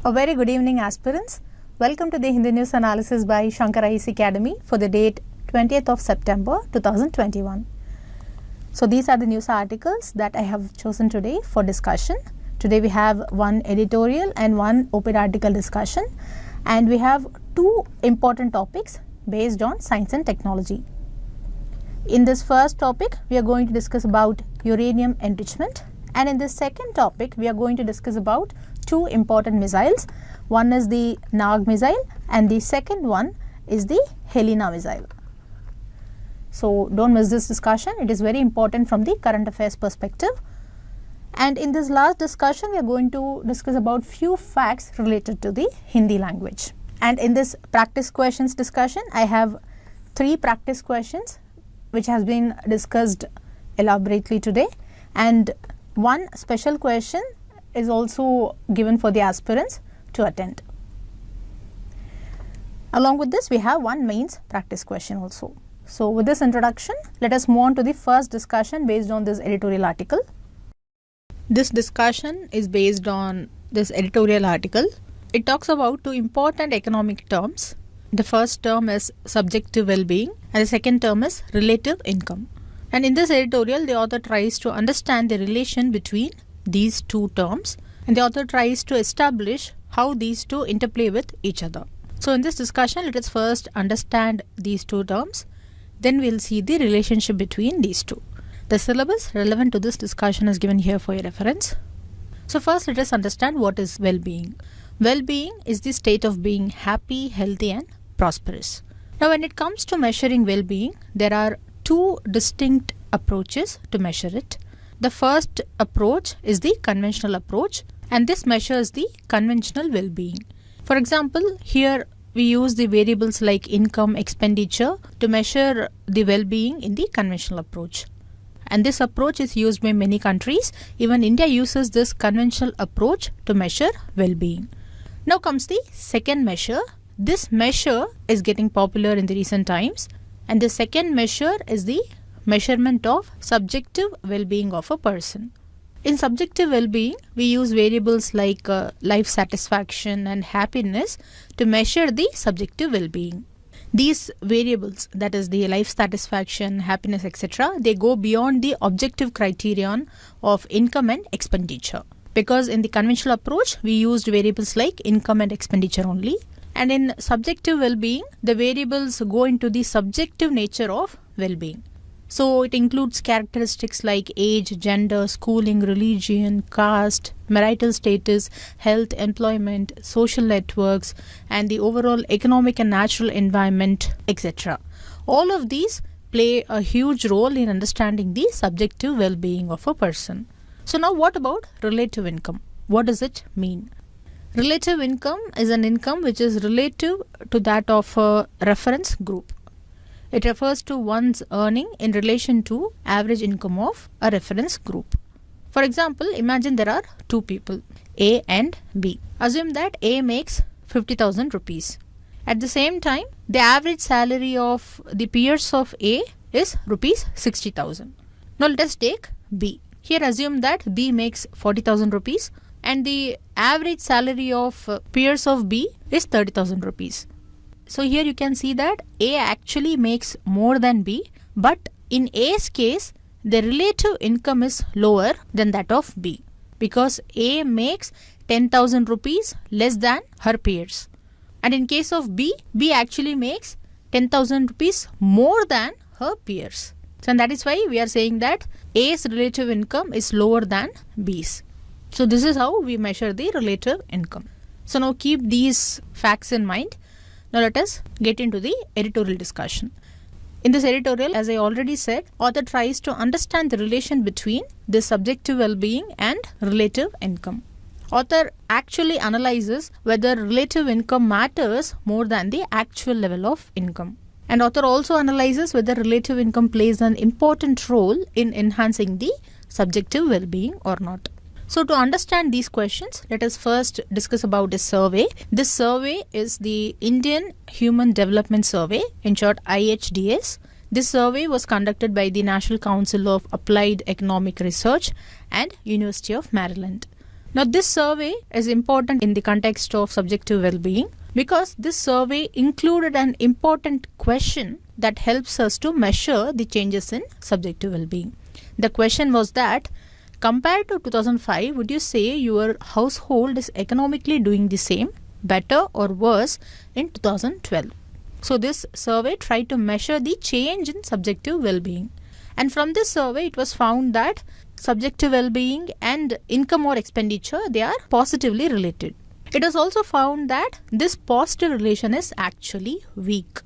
A very good evening, aspirants. Welcome to the Hindi News Analysis by ARAI Academy for the date 20th of September 2021. So these are the news articles that I have chosen today for discussion. Today we have one editorial and one op-ed article discussion, and we have two important topics based on science and technology. In this first topic, we are going to discuss about uranium enrichment, and in this second topic, we are going to discuss about two important missiles. One is the Nag missile and the second one is the Helena missile. So don't miss this discussion. It is very important from the current affairs perspective. And in this last discussion, we are going to discuss about few facts related to the Hindi language. And in this practice questions discussion, I have three practice questions which has been discussed elaborately today, and one special question is also given for the aspirants to attend. Along with this, we have one mains practice question also. So with this introduction, let us move on to the first discussion based on this editorial article. This discussion is based on this editorial article. It talks about two important economic terms. The first term is subjective well-being and the second term is relative income. And in this editorial, the author tries to understand the relation between these two terms, and the author tries to establish how these two interplay with each other. So in this discussion, let us first understand these two terms, then we will see the relationship between these two. The syllabus relevant to this discussion is given here for your reference. So first, let us understand what is well-being. Well-being is the state of being happy, healthy and prosperous. Now when it comes to measuring well-being, there are two distinct approaches to measure it. The first approach is the conventional approach, and this measures the conventional well-being. For example, here we use the variables like income, expenditure to measure the well-being in the conventional approach. And this approach is used by many countries. Even India uses this conventional approach to measure well-being. Now comes the second measure. This measure is getting popular in the recent times, and the second measure is the measurement of subjective well-being of a person. In subjective well-being, we use variables like life satisfaction and happiness to measure the subjective well-being. These variables, that is the life satisfaction, happiness, etc., they go beyond the objective criterion of income and expenditure. Because in the conventional approach, we used variables like income and expenditure only. And in subjective well-being, the variables go into the subjective nature of well-being. So it includes characteristics like age, gender, schooling, religion, caste, marital status, health, employment, social networks, and the overall economic and natural environment, etc. All of these play a huge role in understanding the subjective well-being of a person. So now what about relative income? What does it mean? Relative income is an income which is relative to that of a reference group. It refers to one's earning in relation to average income of a reference group. For example, imagine there are two people, A and B. Assume that A makes 50,000 rupees. At the same time, the average salary of the peers of A is rupees 60,000. Now let us take B. Here assume that B makes 40,000 rupees and the average salary of peers of B is 30,000 rupees. So here you can see that A actually makes more than B, but in A's case, the relative income is lower than that of B, because A makes 10,000 rupees less than her peers. And in case of B, B actually makes 10,000 rupees more than her peers. So and that is why we are saying that A's relative income is lower than B's. So this is how we measure the relative income. So now keep these facts in mind. Now let us get into the editorial discussion. In this editorial, as I already said, author tries to understand the relation between the subjective well-being and relative income. Author actually analyzes whether relative income matters more than the actual level of income. And author also analyzes whether relative income plays an important role in enhancing the subjective well-being or not. So to understand these questions, let us first discuss about a survey. This survey is the Indian Human Development Survey, in short IHDS. This survey was conducted by the National Council of Applied Economic Research and University of Maryland. Now this survey is important in the context of subjective well-being because this survey included an important question that helps us to measure the changes in subjective well-being. The question was that compared to 2005, would you say your household is economically doing the same, better or worse in 2012? So this survey tried to measure the change in subjective well-being. And from this survey, it was found that subjective well-being and income or expenditure, they are positively related. It was also found that this positive relation is actually weak.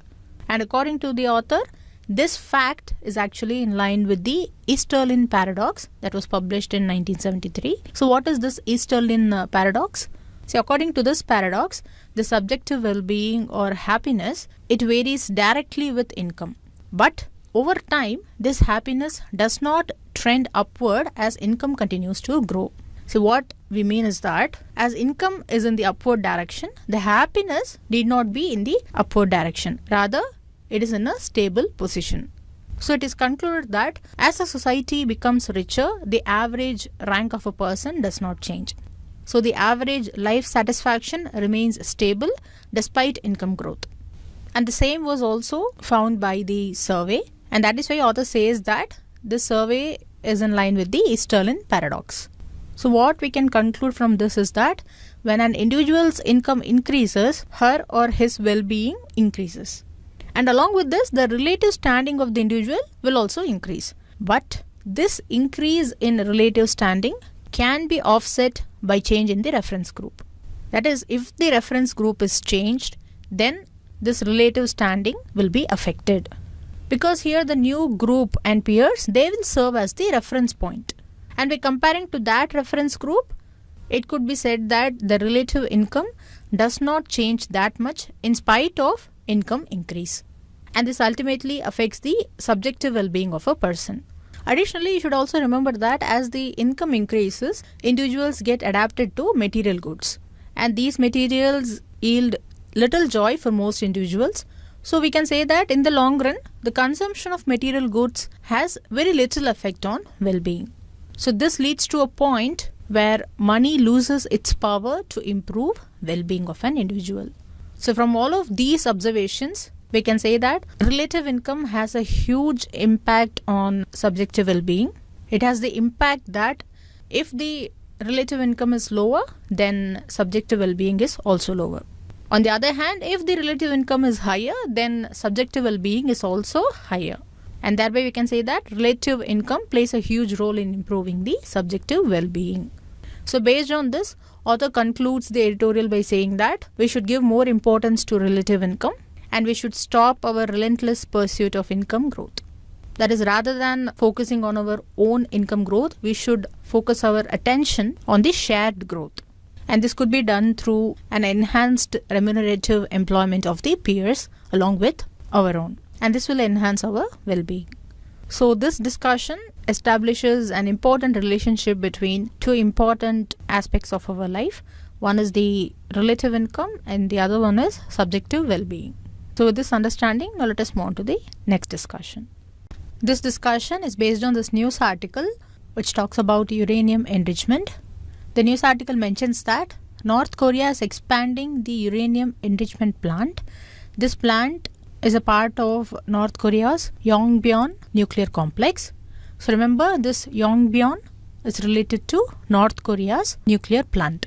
And according to the author, this fact is actually in line with the Easterlin paradox that was published in 1973. So what is this Easterlin paradox? See, according to this paradox, the subjective well-being or happiness, it varies directly with income. But over time, this happiness does not trend upward as income continues to grow. So what we mean is that as income is in the upward direction, the happiness need not be in the upward direction. Rather, it is in a stable position. So it is concluded that as a society becomes richer, the average rank of a person does not change. So the average life satisfaction remains stable despite income growth. And the same was also found by the survey. And that is why author says that this survey is in line with the Easterlin paradox. So what we can conclude from this is that when an individual's income increases, her or his well-being increases. And along with this, the relative standing of the individual will also increase. But this increase in relative standing can be offset by change in the reference group. That is, if the reference group is changed, then this relative standing will be affected. Because here the new group and peers, they will serve as the reference point. And by comparing to that reference group, it could be said that the relative income does not change that much in spite of income increase. And this ultimately affects the subjective well-being of a person. Additionally, you should also remember that as the income increases, individuals get adapted to material goods. And these materials yield little joy for most individuals. So we can say that in the long run, the consumption of material goods has very little effect on well-being. So this leads to a point where money loses its power to improve well-being of an individual. So from all of these observations, we can say that relative income has a huge impact on subjective well-being. It has the impact that if the relative income is lower, then subjective well-being is also lower. On the other hand, if the relative income is higher, then subjective well-being is also higher. And thereby we can say that relative income plays a huge role in improving the subjective well-being. So based on this, author concludes the editorial by saying that we should give more importance to relative income and we should stop our relentless pursuit of income growth. That is, rather than focusing on our own income growth, we should focus our attention on the shared growth. And this could be done through an enhanced remunerative employment of the peers along with our own. And this will enhance our well-being. So this discussion establishes an important relationship between two important aspects of our life. One is the relative income and the other one is subjective well-being. So with this understanding, now let us move on to the next discussion. This discussion is based on this news article which talks about uranium enrichment. The news article mentions that North Korea is expanding the uranium enrichment plant. This plant is a part of North Korea's Yongbyon nuclear complex. So remember, this Yongbyon is related to North Korea's nuclear plant.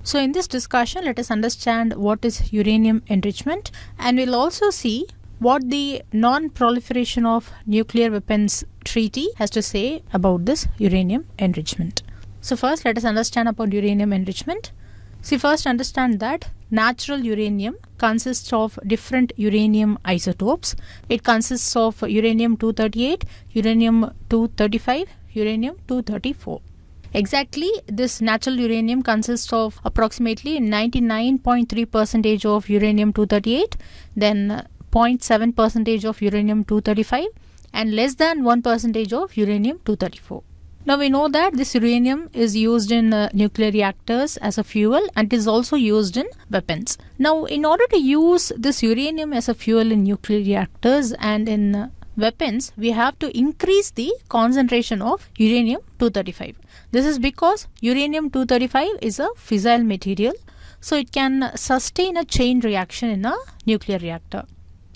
So in this discussion, let us understand what is uranium enrichment, and we'll also see what the Non-Proliferation of Nuclear Weapons Treaty has to say about this uranium enrichment. So first, let us understand about uranium enrichment. See, first understand that natural uranium consists of different uranium isotopes. It consists of uranium-238, uranium-235, uranium-234. Exactly, this natural uranium consists of approximately 99.3% of uranium-238, then 0.7% of uranium-235 and less than 1% of uranium-234. Now we know that this uranium is used in nuclear reactors as a fuel and is also used in weapons. Now in order to use this uranium as a fuel in nuclear reactors and in weapons, we have to increase the concentration of uranium-235. This is because uranium-235 is a fissile material, so it can sustain a chain reaction in a nuclear reactor.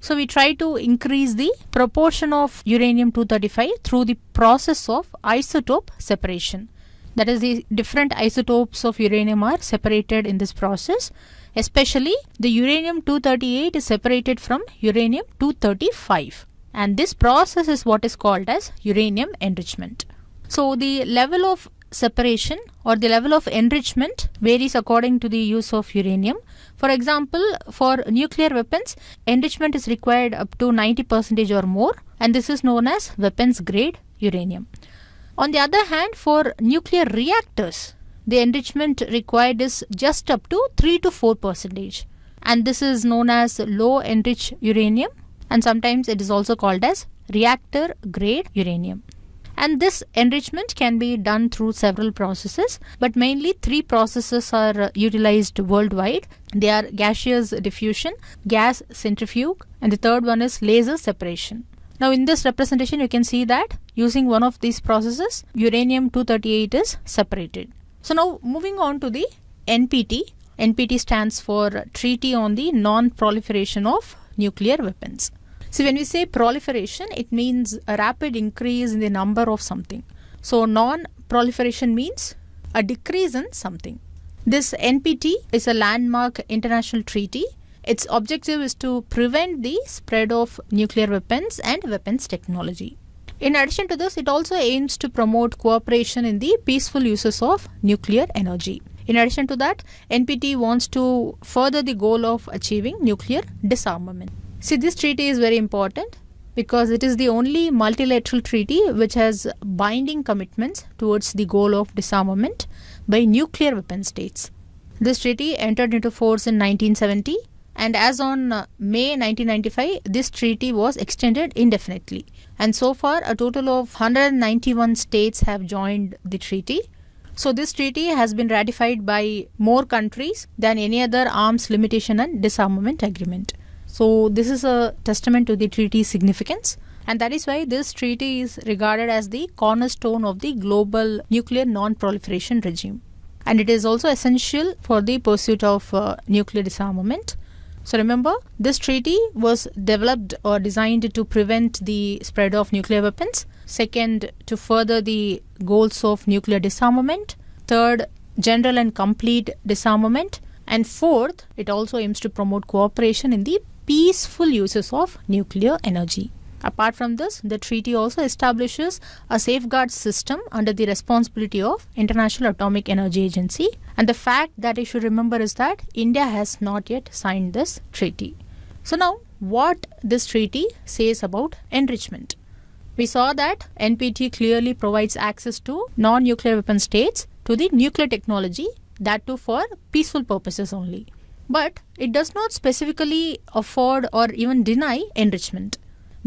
So we try to increase the proportion of uranium-235 through the process of isotope separation. That is, the different isotopes of uranium are separated in this process. Especially the uranium-238 is separated from uranium-235. And this process is what is called as uranium enrichment. So the level of separation or the level of enrichment varies according to the use of uranium. For example, for nuclear weapons, enrichment is required up to 90% or more, and this is known as weapons grade uranium. On the other hand, for nuclear reactors, the enrichment required is just up to 3 to 4%, and this is known as low enriched uranium, and sometimes it is also called as reactor grade uranium. And this enrichment can be done through several processes, but mainly 3 processes are utilized worldwide. They are gaseous diffusion, gas centrifuge, and the third one is laser separation. Now in this representation you can see that using one of these processes, uranium-238 is separated. So now moving on to the NPT. NPT stands for Treaty on the Non-Proliferation of Nuclear Weapons. So when we say proliferation, it means a rapid increase in the number of something. So non-proliferation means a decrease in something. This NPT is a landmark international treaty. Its objective is to prevent the spread of nuclear weapons and weapons technology. In addition to this, it also aims to promote cooperation in the peaceful uses of nuclear energy. In addition to that, NPT wants to further the goal of achieving nuclear disarmament. See, this treaty is very important because it is the only multilateral treaty which has binding commitments towards the goal of disarmament by nuclear weapon states. This treaty entered into force in 1970. And as on May 1995, this treaty was extended indefinitely. And so far, a total of 191 states have joined the treaty. So this treaty has been ratified by more countries than any other arms limitation and disarmament agreement. So this is a testament to the treaty's significance. And that is why this treaty is regarded as the cornerstone of the global nuclear non-proliferation regime. And it is also essential for the pursuit of nuclear disarmament. So remember, this treaty was developed or designed to prevent the spread of nuclear weapons. Second, to further the goals of nuclear disarmament. Third, general and complete disarmament. And fourth, it also aims to promote cooperation in the peaceful uses of nuclear energy. Apart from this, the treaty also establishes a safeguard system under the responsibility of International Atomic Energy Agency. And the fact that you should remember is that India has not yet signed this treaty. So now, what this treaty says about enrichment. We saw that NPT clearly provides access to non-nuclear weapon states to the nuclear technology, that too for peaceful purposes only. But it does not specifically afford or even deny enrichment.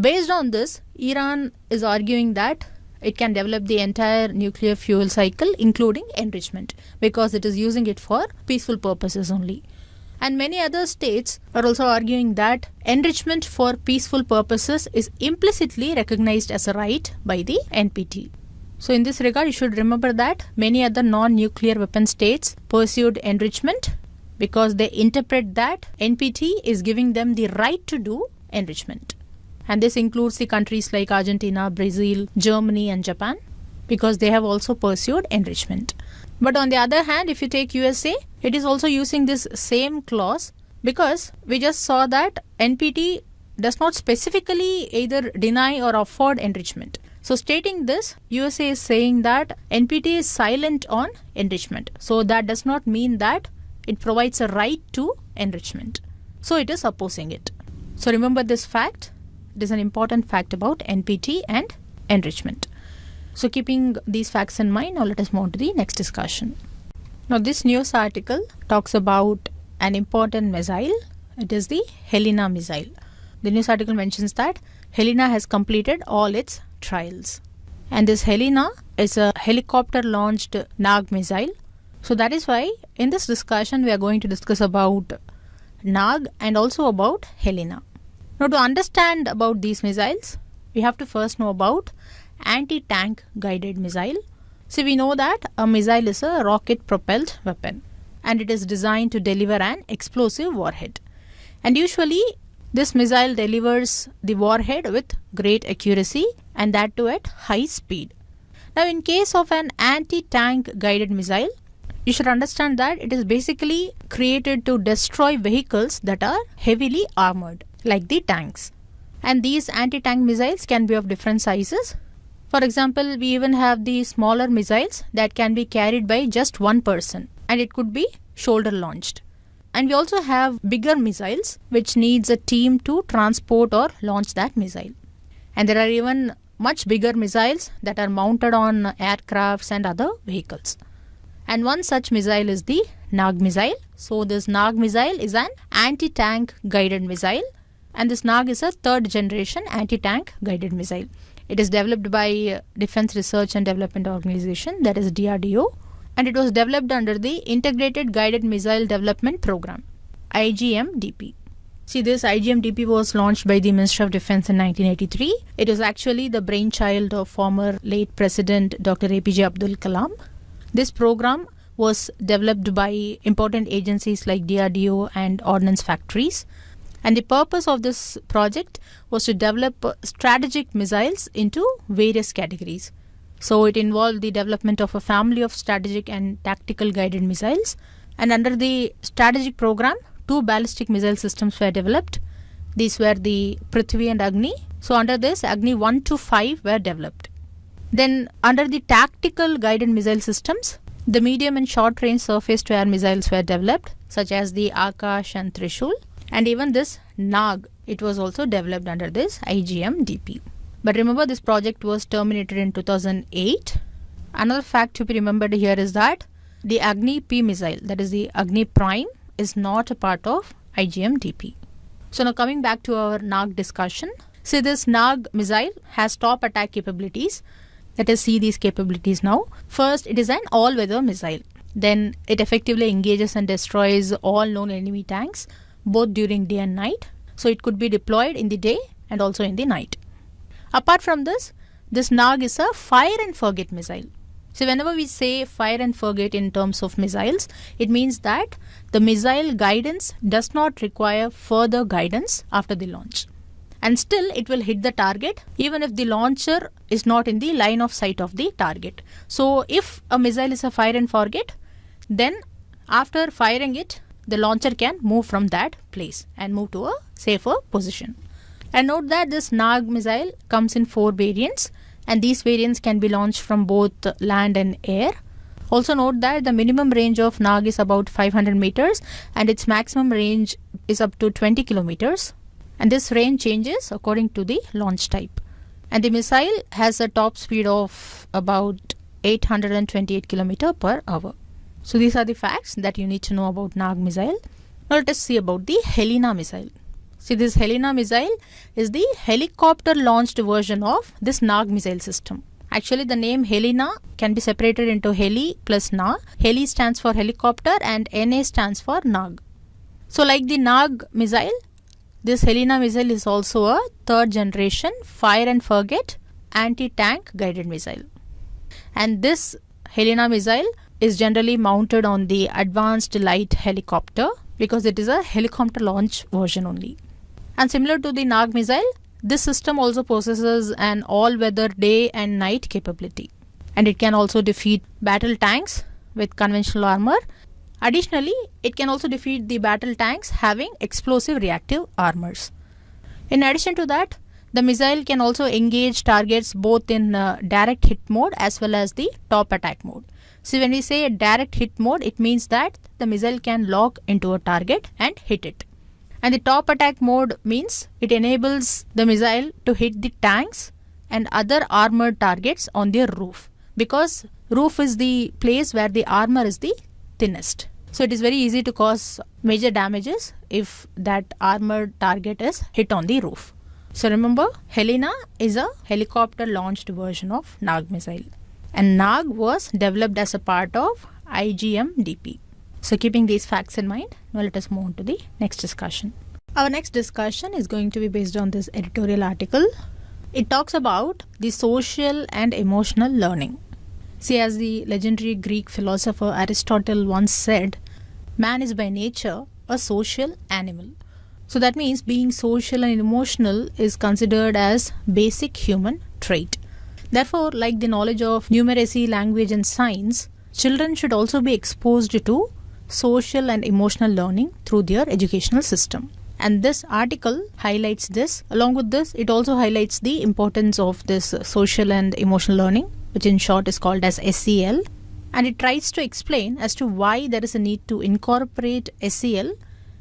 Based on this, Iran is arguing that it can develop the entire nuclear fuel cycle including enrichment because it is using it for peaceful purposes only. And many other states are also arguing that enrichment for peaceful purposes is implicitly recognized as a right by the NPT. So in this regard, you should remember that many other non-nuclear weapon states pursued enrichment because they interpret that NPT is giving them the right to do enrichment. And this includes the countries like Argentina, Brazil, Germany and Japan because they have also pursued enrichment. But on the other hand, if you take USA, it is also using this same clause because we just saw that NPT does not specifically either deny or afford enrichment. So stating this, USA is saying that NPT is silent on enrichment. So that does not mean that it provides a right to enrichment. So it is opposing it. So remember this fact. It is an important fact about NPT and enrichment. So keeping these facts in mind, now let us move on to the next discussion. Now this news article talks about an important missile. It is the Helena missile. The news article mentions that Helena has completed all its trials. And this Helena is a helicopter launched Nag missile. So that is why in this discussion we are going to discuss about Nag and also about Helena. Now to understand about these missiles, we have to first know about anti-tank guided missile. So we know that a missile is a rocket propelled weapon and it is designed to deliver an explosive warhead. And usually this missile delivers the warhead with great accuracy and that too at high speed. Now in case of an anti-tank guided missile, you should understand that it is basically created to destroy vehicles that are heavily armored like the tanks. And these anti-tank missiles can be of different sizes. For example, we even have the smaller missiles that can be carried by just one person and it could be shoulder launched. And we also have bigger missiles which needs a team to transport or launch that missile. And there are even much bigger missiles that are mounted on aircrafts and other vehicles. And one such missile is the Nag missile. So this Nag missile is an anti-tank guided missile. And this Nag is a third generation anti-tank guided missile. It is developed by Defense Research and Development Organization, that is DRDO. And it was developed under the Integrated Guided Missile Development Program, IGMDP. See, this IGMDP was launched by the Ministry of Defense in 1983. It was actually the brainchild of former late President Dr. APJ Abdul Kalam. This program was developed by important agencies like DRDO and ordnance factories. And the purpose of this project was to develop strategic missiles into various categories. So it involved the development of a family of strategic and tactical guided missiles. And under the strategic program, 2 ballistic missile systems were developed. These were the Prithvi and Agni. So under this, Agni 1 to 5 were developed. Then under the tactical guided missile systems, the medium and short range surface to air missiles were developed, such as the Akash and Trishul. And even this Nag, it was also developed under this IGMDP. But remember, this project was terminated in 2008. Another fact to be remembered here is that the Agni P missile, that is the Agni Prime, is not a part of IGMDP. So now coming back to our Nag discussion. See, this Nag missile has top attack capabilities. Let us see these capabilities now. First, it is an all-weather missile. Then it effectively engages and destroys all known enemy tanks, both during day and night. So it could be deployed in the day and also in the night. Apart from this Nag is a fire and forget missile. So whenever we say fire and forget in terms of missiles, it means that the missile guidance does not require further guidance after the launch. And still it will hit the target even if the launcher is not in the line of sight of the target. So if a missile is a fire and forget, then after firing it, the launcher can move from that place and move to a safer position. And note that this Nag missile comes in 4 variants and these variants can be launched from both land and air. Also note that the minimum range of Nag is about 500 meters and its maximum range is up to 20 kilometers. And this range changes according to the launch type. And the missile has a top speed of about 828 km per hour. So these are the facts that you need to know about Nag missile. Now let us see about the Helena missile. See, this Helena missile is the helicopter launched version of this Nag missile system. Actually, the name Helena can be separated into Heli plus Na. Heli stands for helicopter and Na stands for Nag. So like the Nag missile, this Helena missile is also a 3rd generation fire and forget anti-tank guided missile. And this Helena missile is generally mounted on the advanced light helicopter because it is a helicopter launch version only. And similar to the Nag missile, this system also possesses an all-weather day and night capability. And it can also defeat battle tanks with conventional armor. Additionally, it can also defeat the battle tanks having explosive reactive armors. In addition to that, the missile can also engage targets both in direct hit mode as well as the top attack mode. So when we say a direct hit mode, it means that the missile can lock into a target and hit it. And the top attack mode means it enables the missile to hit the tanks and other armored targets on their roof, because roof is the place where the armor is the thinnest. So it is very easy to cause major damages if that armored target is hit on the roof. So remember, Helena is a helicopter launched version of Nag missile. And Nag was developed as a part of IGMDP. So keeping these facts in mind, now let us move on to the next discussion. Our next discussion is going to be based on this editorial article. It talks about the social and emotional learning. See, as the legendary Greek philosopher Aristotle once said, man is by nature a social animal. So that means being social and emotional is considered as basic human trait. Therefore, like the knowledge of numeracy, language and science, children should also be exposed to social and emotional learning through their educational system. And this article highlights this. Along with this, it also highlights the importance of this social and emotional learning, which in short is called as SEL. And it tries to explain as to why there is a need to incorporate SEL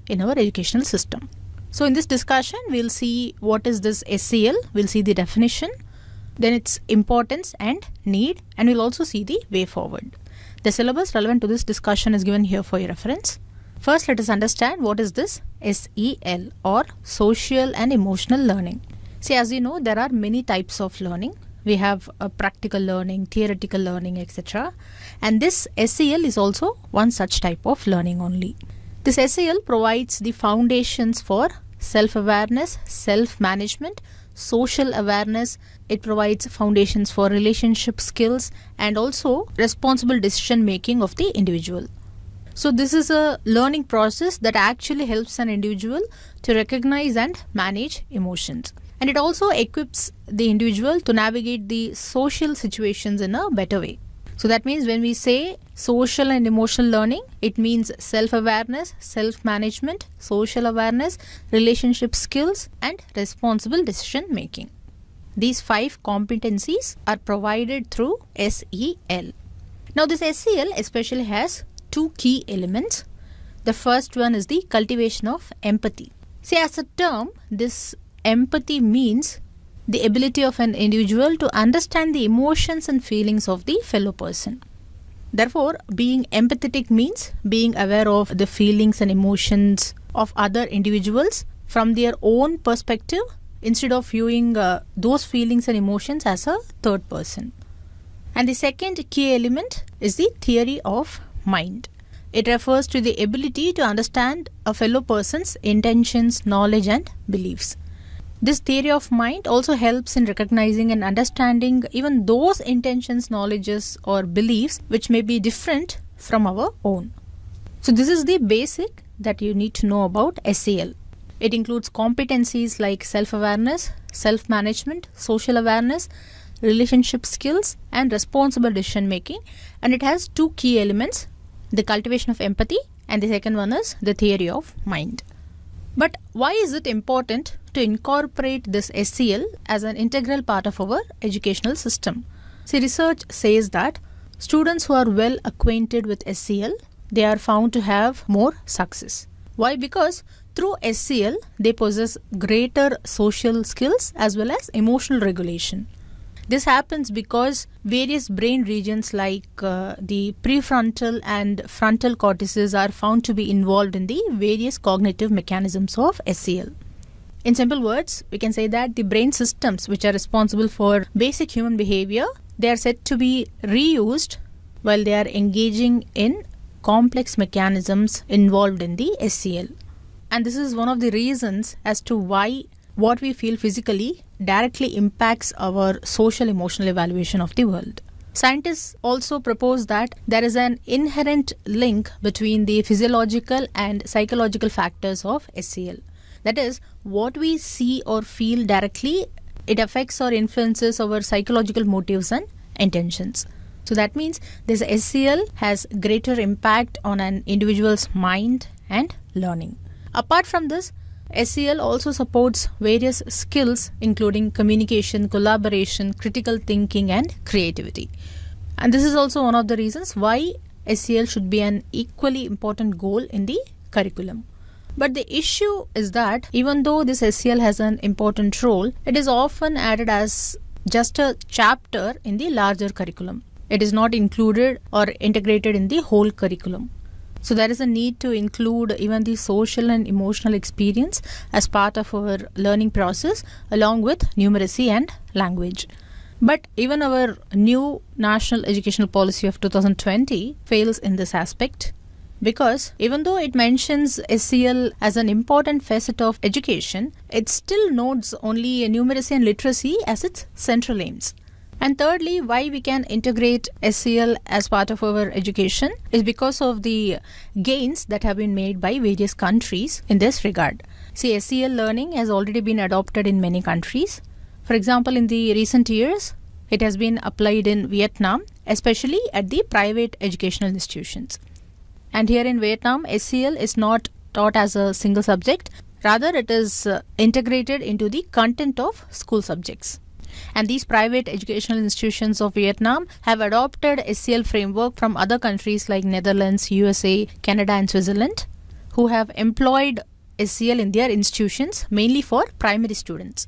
in our educational system. So in this discussion, we'll see what is this SEL, we'll see the definition, then its importance and need, and we'll also see the way forward. The syllabus relevant to this discussion is given here for your reference. First, let us understand what is this SEL, or social and emotional learning. See, as you know, there are many types of learning. We have practical learning, theoretical learning, etc. And this SEL is also one such type of learning only. This SEL provides the foundations for self-awareness, self-management, social awareness. It provides foundations for relationship skills and also responsible decision making of the individual. So this is a learning process that actually helps an individual to recognize and manage emotions. And it also equips the individual to navigate the social situations in a better way. So that means when we say social and emotional learning, it means self-awareness, self-management, social awareness, relationship skills and responsible decision making. These 5 competencies are provided through SEL. Now this SEL especially has 2 key elements. The first one is the cultivation of empathy. See, as a term, this empathy means the ability of an individual to understand the emotions and feelings of the fellow person. Therefore, being empathetic means being aware of the feelings and emotions of other individuals from their own perspective instead of viewing those feelings and emotions as a third person. And the second key element is the theory of mind. It refers to the ability to understand a fellow person's intentions, knowledge and beliefs. This theory of mind also helps in recognizing and understanding even those intentions, knowledges or beliefs which may be different from our own. So this is the basic that you need to know about SEL. It includes competencies like self-awareness, self-management, social awareness, relationship skills and responsible decision making, and it has 2 key elements, the cultivation of empathy and the second one is the theory of mind. But why is it important to incorporate this SEL as an integral part of our educational system? See, research says that students who are well acquainted with SEL, they are found to have more success. Why? Because through SEL, they possess greater social skills as well as emotional regulation. This happens because various brain regions like the prefrontal and frontal cortices are found to be involved in the various cognitive mechanisms of SEL. In simple words, we can say that the brain systems which are responsible for basic human behavior, they are said to be reused while they are engaging in complex mechanisms involved in the SEL. And this is one of the reasons as to why what we feel physically directly impacts our social emotional evaluation of the world. Scientists also propose that there is an inherent link between the physiological and psychological factors of SEL. That is, what we see or feel directly, it affects or influences our psychological motives and intentions. So that means this SEL has greater impact on an individual's mind and learning. Apart from this, SEL also supports various skills including communication, collaboration, critical thinking and creativity. And this is also one of the reasons why SEL should be an equally important goal in the curriculum. But the issue is that even though this SEL has an important role, it is often added as just a chapter in the larger curriculum. It is not included or integrated in the whole curriculum. So there is a need to include even the social and emotional experience as part of our learning process along with numeracy and language. But even our new National Educational Policy of 2020 fails in this aspect. because even though it mentions SEL as an important facet of education, it still notes only numeracy and literacy as its central aims. And thirdly, why we can integrate SEL as part of our education is because of the gains that have been made by various countries in this regard. See, SEL learning has already been adopted in many countries. For example, in the recent years, it has been applied in Vietnam, especially at the private educational institutions. And here in Vietnam, SEL is not taught as a single subject. Rather, it is integrated into the content of school subjects. And these private educational institutions of Vietnam have adopted SEL framework from other countries like Netherlands, USA, Canada and Switzerland, who have employed SEL in their institutions mainly for primary students.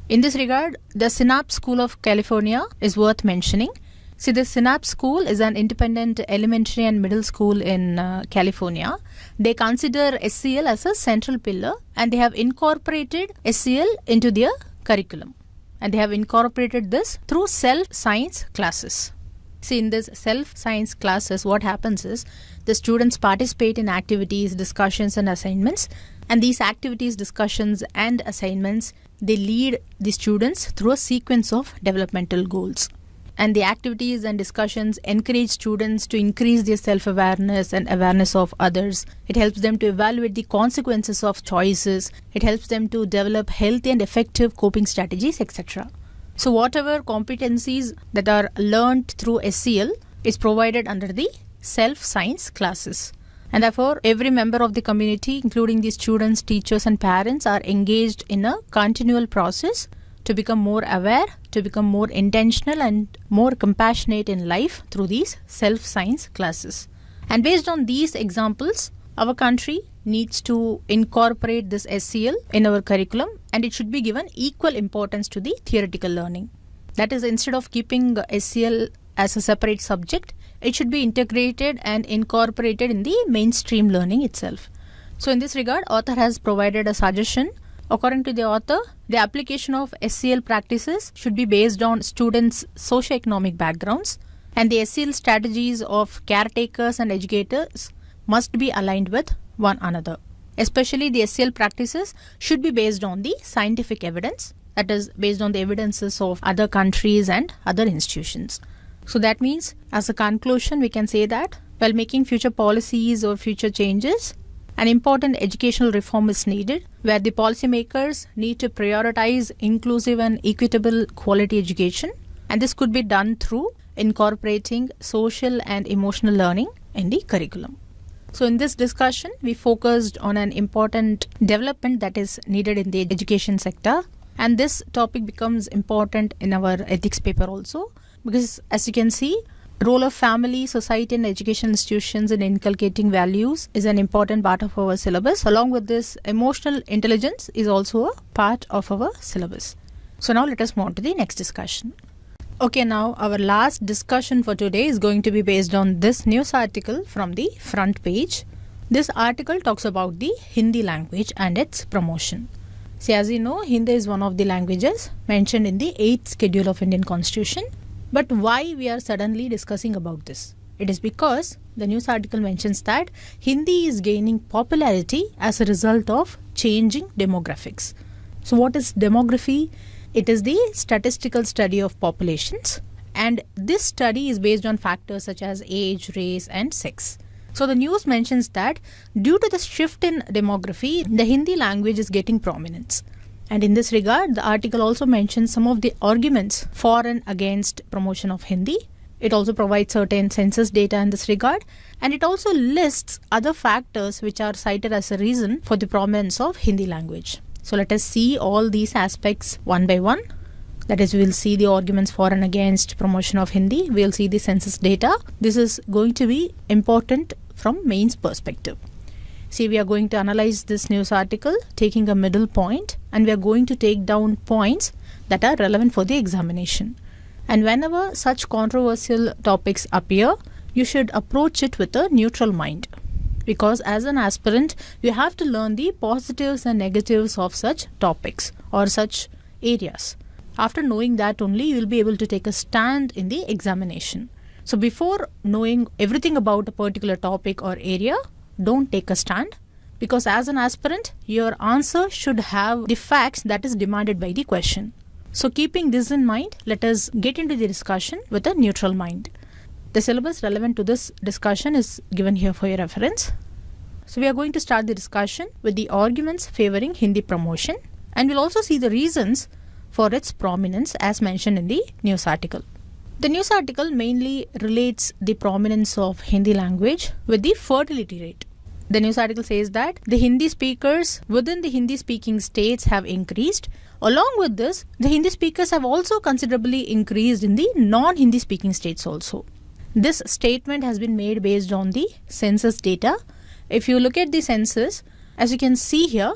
In this regard, the Synapse School of California is worth mentioning. See, the Synapse School is an independent elementary and middle school in California. They consider SEL as a central pillar and they have incorporated SEL into their curriculum. And they have incorporated this through self-science classes. See, in this self-science classes, what happens is the students participate in activities, discussions and assignments. And these activities, discussions and assignments, they lead the students through a sequence of developmental goals. And the activities and discussions encourage students to increase their self-awareness and awareness of others. It helps them to evaluate the consequences of choices. It helps them to develop healthy and effective coping strategies, etc. So whatever competencies that are learned through SEL is provided under the self-science classes. And therefore, every member of the community, including the students, teachers and parents, are engaged in a continual process to become more aware, to become more intentional and more compassionate in life through these self-science classes. And based on these examples, our country needs to incorporate this SEL in our curriculum and it should be given equal importance to the theoretical learning. That is, instead of keeping SEL as a separate subject, it should be integrated and incorporated in the mainstream learning itself. So in this regard, author has provided a suggestion. According to the author, the application of SEL practices should be based on students' socioeconomic backgrounds, and the SEL strategies of caretakers and educators must be aligned with one another. Especially the SEL practices should be based on the scientific evidence, that is, based on the evidences of other countries and other institutions. So that means, as a conclusion, we can say that while making future policies or future changes, an important educational reform is needed where the policymakers need to prioritize inclusive and equitable quality education, and this could be done through incorporating social and emotional learning in the curriculum. So in this discussion, we focused on an important development that is needed in the education sector, and this topic becomes important in our ethics paper also because, as you can see, role of family, society and educational institutions in inculcating values is an important part of our syllabus. Along with this, emotional intelligence is also a part of our syllabus. So now let us move on to the next discussion. Okay, now our last discussion for today is going to be based on this news article from the front page. This article talks about the Hindi language and its promotion. See, as you know, Hindi is one of the languages mentioned in the 8th schedule of Indian Constitution. But why we are suddenly discussing about this? It is because the news article mentions that Hindi is gaining popularity as a result of changing demographics. So what is demography? It is the statistical study of populations, and this study is based on factors such as age, race and sex. So the news mentions that due to the shift in demography, the Hindi language is getting prominence. And in this regard, the article also mentions some of the arguments for and against promotion of Hindi. It also provides certain census data in this regard, and it also lists other factors which are cited as a reason for the prominence of Hindi language. So let us see all these aspects one by one. That is, we will see the arguments for and against promotion of Hindi. We will see the census data. This is going to be important from mains perspective. See, we are going to analyze this news article taking a middle point, and we are going to take down points that are relevant for the examination. And whenever such controversial topics appear, you should approach it with a neutral mind. Because as an aspirant, you have to learn the positives and negatives of such topics or such areas. After knowing that only, you will be able to take a stand in the examination. So before knowing everything about a particular topic or area, don't take a stand, because as an aspirant, your answer should have the facts that is demanded by the question. So keeping this in mind, let us get into the discussion with a neutral mind. The syllabus relevant to this discussion is given here for your reference. So we are going to start the discussion with the arguments favoring Hindi promotion, and we'll also see the reasons for its prominence as mentioned in the news article. The news article mainly relates the prominence of Hindi language with the fertility rate. The news article says that the Hindi speakers within the Hindi speaking states have increased. Along with this, the Hindi speakers have also considerably increased in the non-Hindi speaking states also. This statement has been made based on the census data. If you look at the census, as you can see here,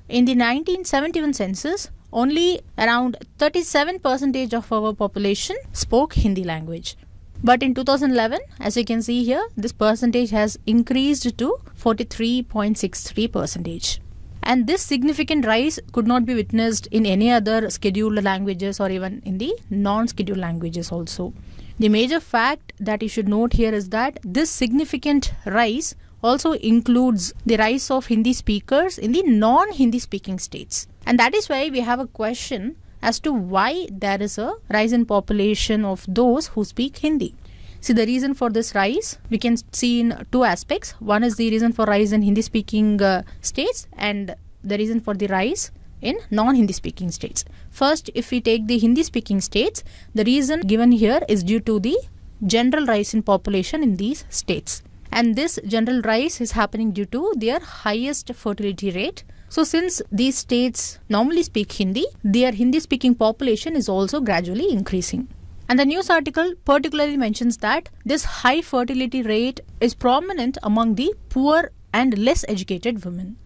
in the 1971 census, only around 37% of our population spoke Hindi language. But in 2011, as you can see here, this percentage has increased to 43.63%. And this significant rise could not be witnessed in any other scheduled languages or even in the non-scheduled languages also. The major fact that you should note here is that this significant rise also includes the rise of Hindi speakers in the non-Hindi speaking states. And that is why we have a question as to why there is a rise in population of those who speak Hindi. See, the reason for this rise we can see in two aspects. One is the reason for rise in Hindi speaking states, and the reason for the rise in non-Hindi speaking states. First, if we take the Hindi speaking states, the reason given here is due to the general rise in population in these states. And this general rise is happening due to their highest fertility rate. So since these states normally speak Hindi, their Hindi speaking population is also gradually increasing. And the news article particularly mentions that this high fertility rate is prominent among the poor and less educated women.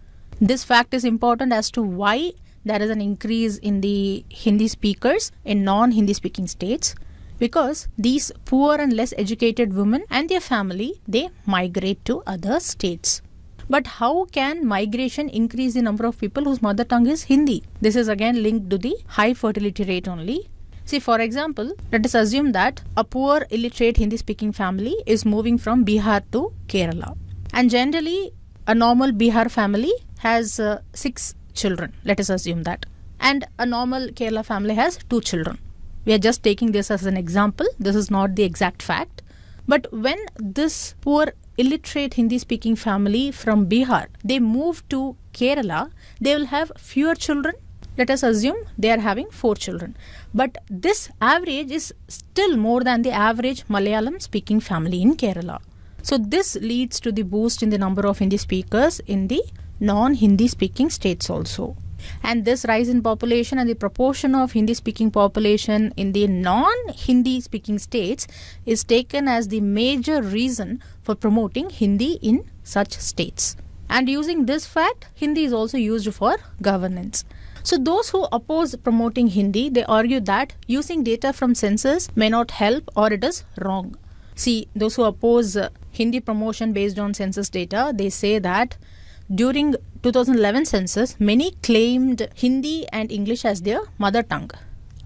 This fact is important as to why there is an increase in the Hindi speakers in non-Hindi speaking states, because these poor and less educated women and their family, they migrate to other states. But how can migration increase the number of people whose mother tongue is Hindi? This is again linked to the high fertility rate only. See, for example, let us assume that a poor illiterate Hindi speaking family is moving from Bihar to Kerala. And generally, a normal Bihar family has 6 children. Let us assume that. And a normal Kerala family has 2 children. We are just taking this as an example. This is not the exact fact. But when this poor illiterate Hindi speaking family from Bihar, they move to Kerala, they will have fewer children. Let us assume they are having 4 children. But this average is still more than the average Malayalam speaking family in Kerala. So this leads to the boost in the number of Hindi speakers in the non-Hindi speaking states also. And this rise in population and the proportion of Hindi speaking population in the non-Hindi speaking states is taken as the major reason for promoting Hindi in such states. And using this fact, Hindi is also used for governance. So those who oppose promoting Hindi, they argue that using data from census may not help or it is wrong. See, those who oppose Hindi promotion based on census data, they say that during 2011 census, many claimed Hindi and English as their mother tongue.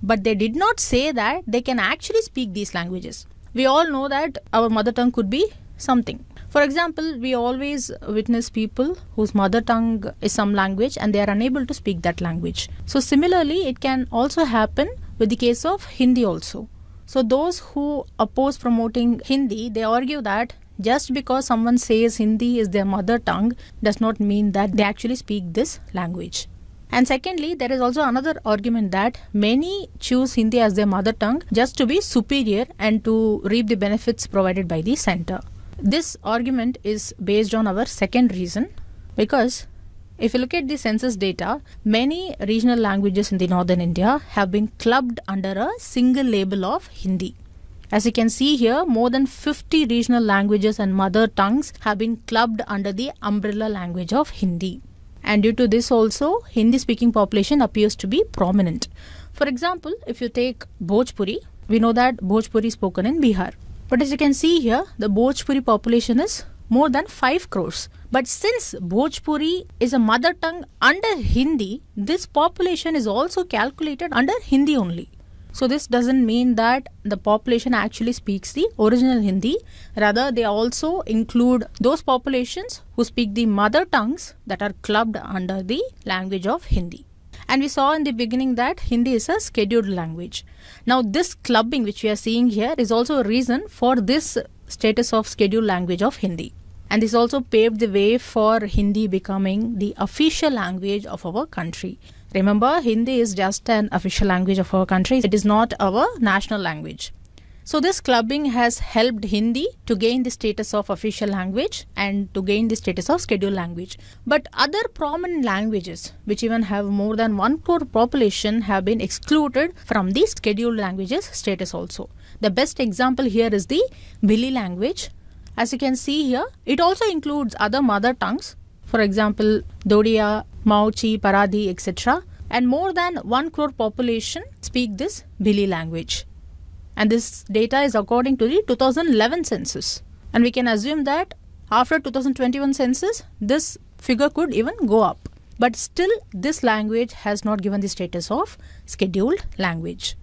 But they did not say that they can actually speak these languages. We all know that our mother tongue could be something. For example, we always witness people whose mother tongue is some language and they are unable to speak that language. So similarly, it can also happen with the case of Hindi also. So those who oppose promoting Hindi, they argue that just because someone says Hindi is their mother tongue does not mean that they actually speak this language. And secondly, there is also another argument that many choose Hindi as their mother tongue just to be superior and to reap the benefits provided by the center. This argument is based on our second reason, because if you look at the census data, many regional languages in the northern India have been clubbed under a single label of Hindi. As you can see here, more than 50 regional languages and mother tongues have been clubbed under the umbrella language of Hindi. And due to this also, Hindi speaking population appears to be prominent. For example, if you take Bhojpuri, we know that Bhojpuri is spoken in Bihar. But as you can see here, the Bhojpuri population is more than 5 crores. But since Bhojpuri is a mother tongue under Hindi, this population is also calculated under Hindi only. So this doesn't mean that the population actually speaks the original Hindi. Rather, they also include those populations who speak the mother tongues that are clubbed under the language of Hindi. And we saw in the beginning that Hindi is a scheduled language. Now this clubbing which we are seeing here is also a reason for this status of scheduled language of Hindi. And this also paved the way for Hindi becoming the official language of our country. Remember, Hindi is just an official language of our country. It is not our national language. So this clubbing has helped Hindi to gain the status of official language and to gain the status of scheduled language. But other prominent languages, which even have more than 1 crore population, have been excluded from the scheduled languages status also. The best example here is the Bhili language. As you can see here, it also includes other mother tongues. For example, Dodia, Mauchi, Paradi, etc. And more than 1 crore population speak this Bhili language. And this data is according to the 2011 census. And we can assume that after 2021 census, this figure could even go up. But still, this language has not given the status of scheduled language.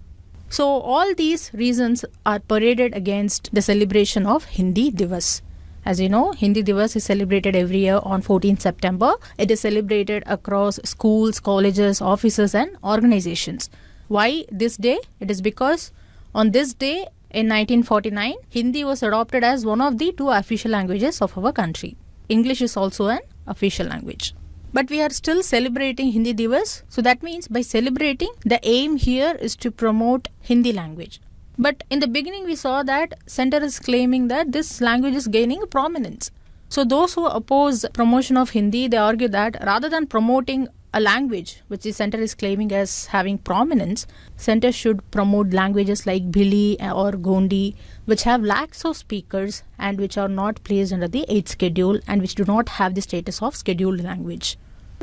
So all these reasons are paraded against the celebration of Hindi Divas. As you know, Hindi Divas is celebrated every year on 14th September. It is celebrated across schools, colleges, offices and organizations. Why this day? It is because on this day in 1949, Hindi was adopted as one of the 2 official languages of our country. English is also an official language. But we are still celebrating Hindi Divas. So that means by celebrating, the aim here is to promote Hindi language. But in the beginning, we saw that center is claiming that this language is gaining prominence. So those who oppose promotion of Hindi, they argue that rather than promoting a language which the center is claiming as having prominence, center should promote languages like Bhili or Gondi, which have lakhs of speakers and which are not placed under the 8th schedule and which do not have the status of scheduled language.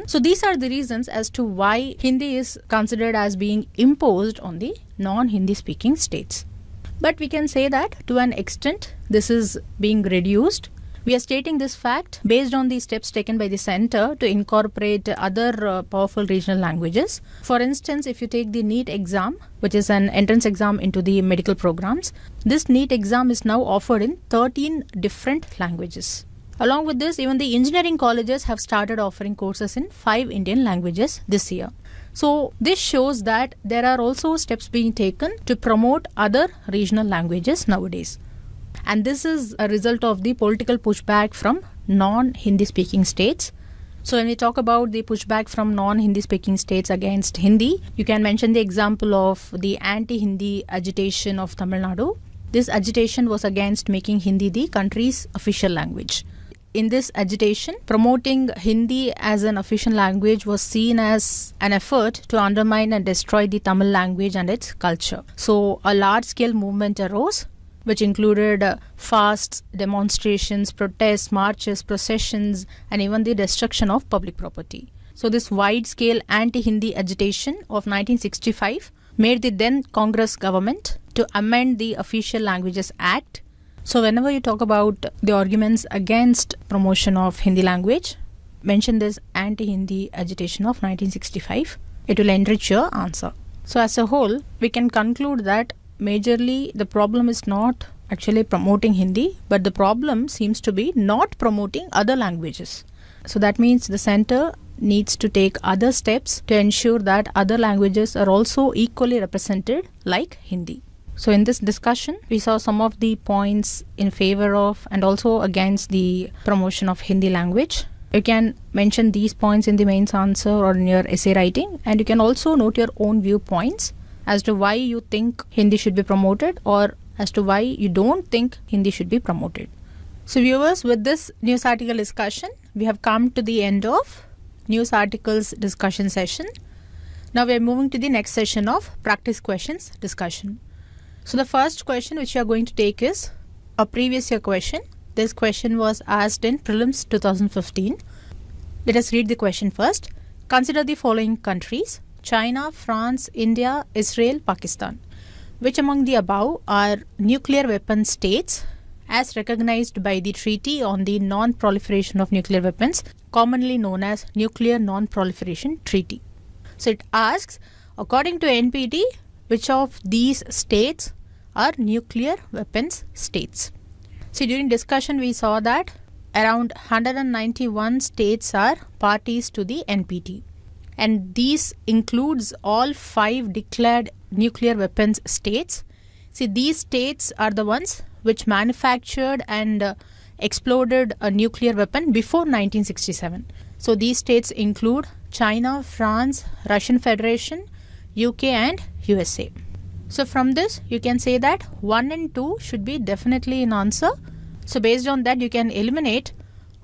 So these are the reasons as to why Hindi is considered as being imposed on the non-Hindi speaking states. But we can say that to an extent this is being reduced. We are stating this fact based on the steps taken by the center to incorporate other powerful regional languages. For instance, if you take the NEET exam, which is an entrance exam into the medical programs, this NEET exam is now offered in 13 different languages. Along with this, even the engineering colleges have started offering courses in 5 Indian languages this year. So this shows that there are also steps being taken to promote other regional languages nowadays. And this is a result of the political pushback from non-Hindi speaking states. So when we talk about the pushback from non-Hindi speaking states against Hindi, you can mention the example of the anti-Hindi agitation of Tamil Nadu. This agitation was against making Hindi the country's official language. In this agitation, promoting Hindi as an official language was seen as an effort to undermine and destroy the Tamil language and its culture. So a large-scale movement arose, which included fasts, demonstrations, protests, marches, processions, and even the destruction of public property. So this wide-scale anti-Hindi agitation of 1965 made the then Congress government to amend the Official Languages Act. So whenever you talk about the arguments against promotion of Hindi language, mention this anti-Hindi agitation of 1965. It will enrich your answer. So as a whole, we can conclude that majorly the problem is not actually promoting Hindi, but the problem seems to be not promoting other languages. So that means the center needs to take other steps to ensure that other languages are also equally represented like Hindi. So in this discussion, we saw some of the points in favor of and also against the promotion of Hindi language. You can mention these points in the mains answer or in your essay writing, and you can also note your own viewpoints as to why you think Hindi should be promoted or as to why you don't think Hindi should be promoted. So viewers, with this news article discussion, we have come to the end of news articles discussion session. Now we are moving to the next session of practice questions discussion. So the first question which we are going to take is a previous year question. This question was asked in Prelims 2015. Let us read the question first. Consider the following countries: China, France, India, Israel, Pakistan. Which among the above are nuclear weapon states as recognized by the Treaty on the Non-Proliferation of Nuclear Weapons, commonly known as Nuclear Non-Proliferation Treaty? So it asks, according to NPT, which of these states are nuclear weapons states. See, during discussion we saw that around 191 states are parties to the NPT, and these includes all 5 declared nuclear weapons states. See, these states are the ones which manufactured and exploded a nuclear weapon before 1967. So these states include China, France, Russian Federation, UK and USA. So from this you can say that 1 and 2 should be definitely an answer. So based on that you can eliminate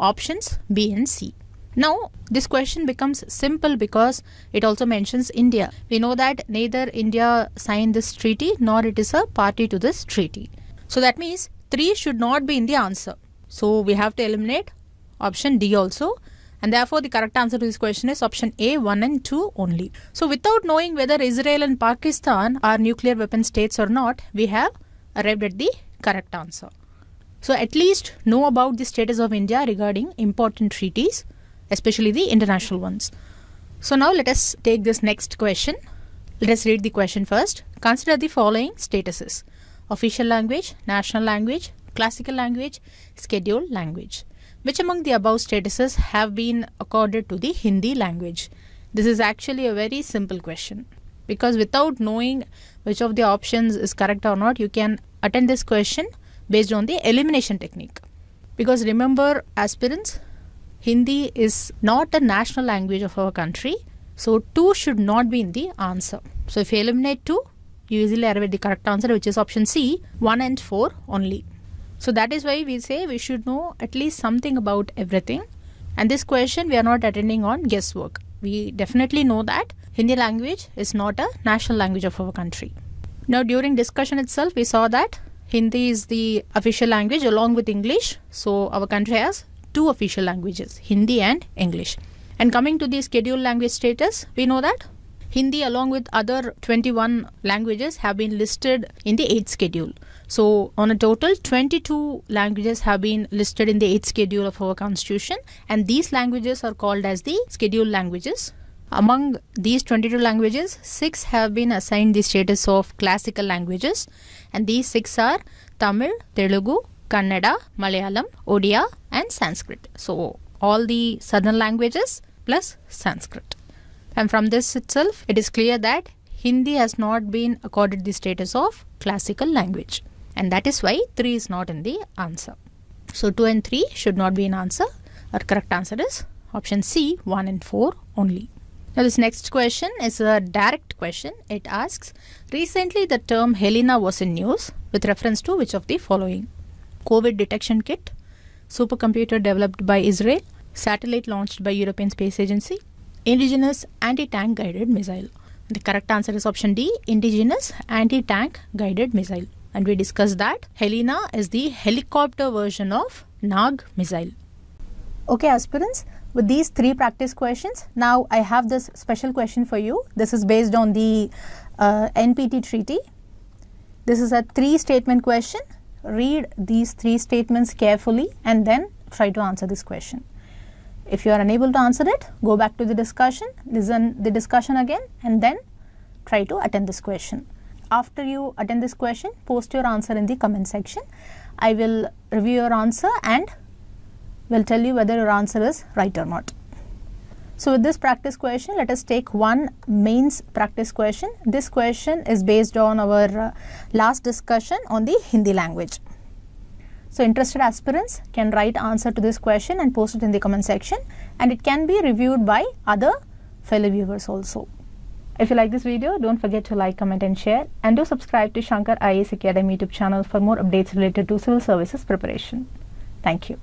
options B and C. Now this question becomes simple because it also mentions India. We know that neither India signed this treaty nor it is a party to this treaty. So that means 3 should not be in the answer. So we have to eliminate option D also, and therefore the correct answer to this question is option A, 1 and 2 only. So without knowing whether Israel and Pakistan are nuclear weapon states or not, we have arrived at the correct answer. So at least know about the status of India regarding important treaties, especially the international ones. So now let us take this next question. Let us read the question first. Consider the following statuses: official language, national language, classical language, scheduled language. Which among the above statuses have been accorded to the Hindi language? This is actually a very simple question, because without knowing which of the options is correct or not, you can attempt this question based on the elimination technique. Because remember, aspirants, Hindi is not a national language of our country, so 2 should not be in the answer. So if you eliminate 2, you easily arrive at the correct answer, which is option C, 1 and 4 only. So that is why we say we should know at least something about everything. And this question we are not attending on guesswork. We definitely know that Hindi language is not a national language of our country. Now during discussion itself we saw that Hindi is the official language along with English. So our country has 2 official languages, Hindi and English. And coming to the scheduled language status, we know that Hindi along with other 21 languages have been listed in the 8th schedule. So on a total 22 languages have been listed in the 8th schedule of our constitution, and these languages are called as the scheduled languages. Among these 22 languages, 6 have been assigned the status of classical languages, and these 6 are Tamil, Telugu, Kannada, Malayalam, Odia and Sanskrit. So all the southern languages plus Sanskrit. And from this itself, it is clear that Hindi has not been accorded the status of classical language. And that is why 3 is not in the answer. So 2 and 3 should not be an answer. Our correct answer is option C, 1 and 4 only. Now this next question is a direct question. It asks, recently the term Helena was in news with reference to which of the following? COVID detection kit, supercomputer developed by Israel, satellite launched by European Space Agency, indigenous anti-tank guided missile. The correct answer is option D, indigenous anti-tank guided missile. And we discussed that Helena is the helicopter version of Nag missile. Okay aspirants, with these 3 practice questions, now I have this special question for you. This is based on the NPT treaty. This is a 3-statement question. Read these 3 statements carefully and then try to answer this question. If you are unable to answer it, go back to the discussion, listen the discussion again and then try to attend this question. After you attend this question, post your answer in the comment section. I will review your answer and will tell you whether your answer is right or not. So with this practice question, let us take one mains practice question. This question is based on our last discussion on the Hindi language. So interested aspirants can write answer to this question and post it in the comment section, and it can be reviewed by other fellow viewers also. If you like this video, don't forget to like, comment and share, and do subscribe to Shankar IAS Academy YouTube channel for more updates related to civil services preparation. Thank you.